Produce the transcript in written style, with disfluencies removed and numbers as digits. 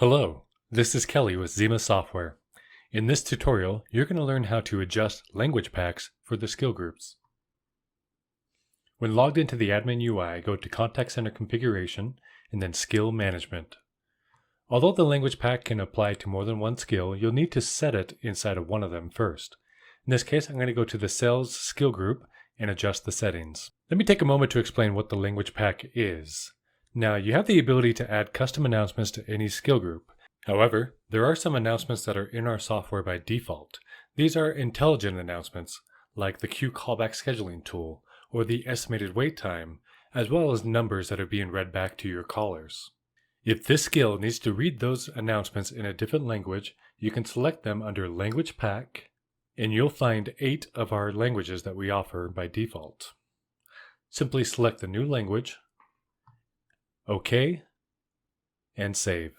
Hello, this is Kelly with Xima Software. In this tutorial, you're going to learn how to adjust language packs for the skill groups. When logged into the admin UI, go to Contact Center Configuration and then Skill Management. Although the language pack can apply to more than one skill, you'll need to set it inside of one of them first. In this case, I'm going to go to the Sales skill group and adjust the settings. Let me take a moment to explain what the language pack is. Now, you have the ability to add custom announcements to any skill group. However, there are some announcements that are in our software by default. These are intelligent announcements, like the queue callback scheduling tool, or the estimated wait time, as well as numbers that are being read back to your callers. If this skill needs to read those announcements in a different language, you can select them under Language Pack, and you'll find 8 of our languages that we offer by default. Simply select the new language, OK, and save.